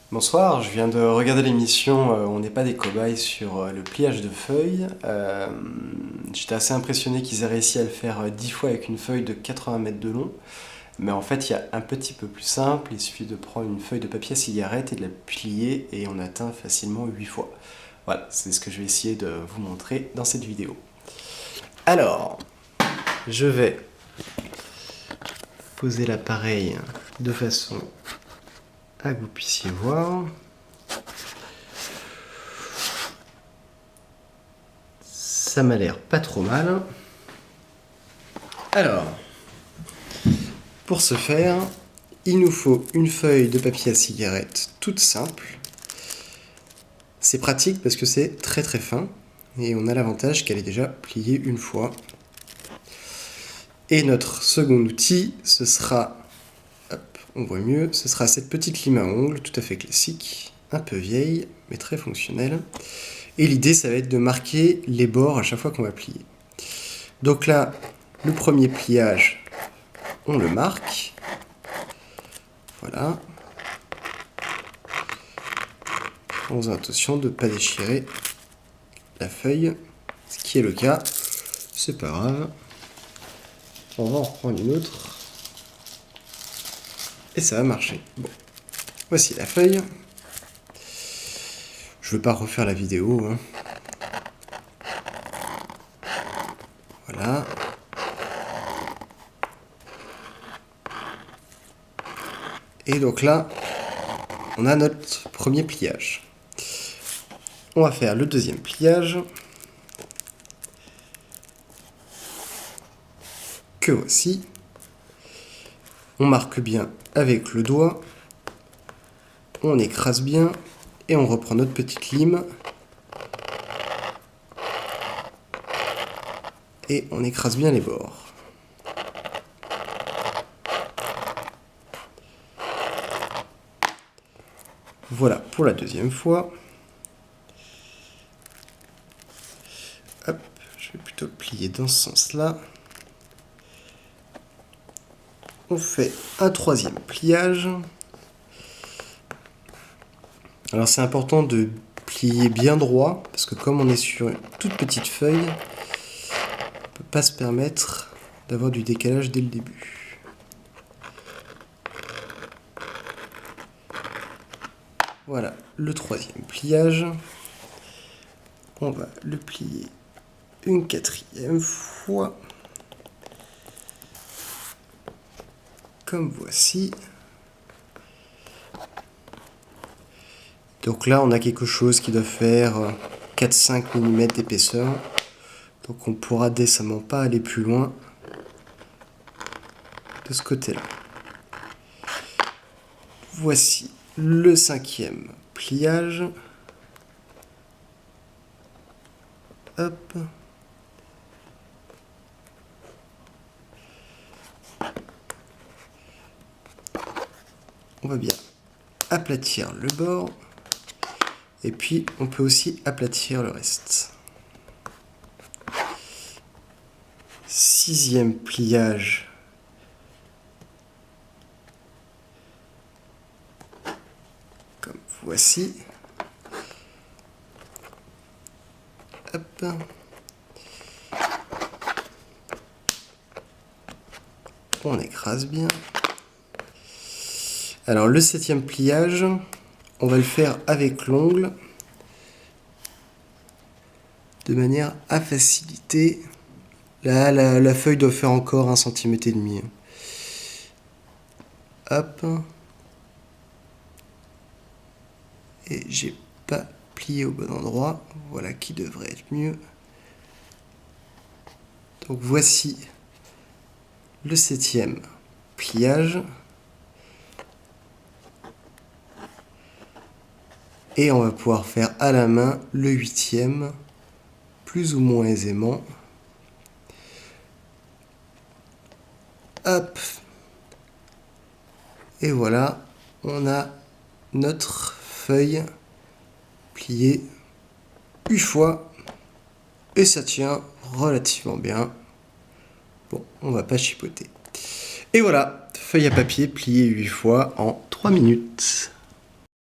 Bonsoir, je viens de regarder l'émission On n'est pas des cobayes sur le pliage de feuilles. J'étais assez impressionné qu'ils aient réussi à le faire 10 fois avec une feuille de 80 mètres de long. Mais en fait, il y a un petit peu plus simple. Il suffit de prendre une feuille de papier à cigarette et de la plier et on atteint facilement 8 fois. Voilà, c'est ce que je vais essayer de vous montrer dans cette vidéo. Alors, je vais poser l'appareil de façon à que vous puissiez voir. Ça m'a l'air pas trop mal. Alors, pour ce faire, il nous faut une feuille de papier à cigarette toute simple. C'est pratique parce que c'est très très fin et on a l'avantage qu'elle est déjà pliée une fois. Et notre second outil, ce sera, hop, on voit mieux, ce sera cette petite lime à ongles tout à fait classique, un peu vieille mais très fonctionnelle. Et l'idée, ça va être de marquer les bords à chaque fois qu'on va plier. Donc là, le premier pliage, on le marque. Voilà. En faisant attention de ne pas déchirer la feuille, ce qui est le cas. C'est pas grave. On va en reprendre une autre. Et ça va marcher. Bon. Voici la feuille. Je ne veux pas refaire la vidéo, hein. Voilà. Et donc là, on a notre premier pliage. On va faire le deuxième pliage. Que voici. On marque bien avec le doigt. On écrase bien. Et on reprend notre petite lime. Et on écrase bien les bords. Voilà pour la deuxième fois. Hop, je vais plutôt plier dans ce sens-là. On fait un troisième pliage. Alors c'est important de plier bien droit, parce que comme on est sur une toute petite feuille, on ne peut pas se permettre d'avoir du décalage dès le début. Voilà le troisième pliage. On va le plier une quatrième fois. Comme voici. Donc là, on a quelque chose qui doit faire 4-5 mm d'épaisseur. Donc on pourra décemment pas aller plus loin de ce côté-là. Voici le cinquième pliage. Hop. On va bien aplatir le bord. Et puis, on peut aussi aplatir le reste. Sixième pliage. Comme voici. Hop. On écrase bien. Alors, le septième pliage, on va le faire avec l'ongle de manière à faciliter. Là, la feuille doit faire encore 1,5 cm. Hop. Et j'ai pas plié au bon endroit. Voilà qui devrait être mieux. Donc voici le septième pliage. Et on va pouvoir faire à la main le huitième, plus ou moins aisément. Hop. Et voilà, on a notre feuille pliée 8 fois. Et ça tient relativement bien. Bon, on va pas chipoter. Et voilà, feuille à papier pliée 8 fois en 3 minutes.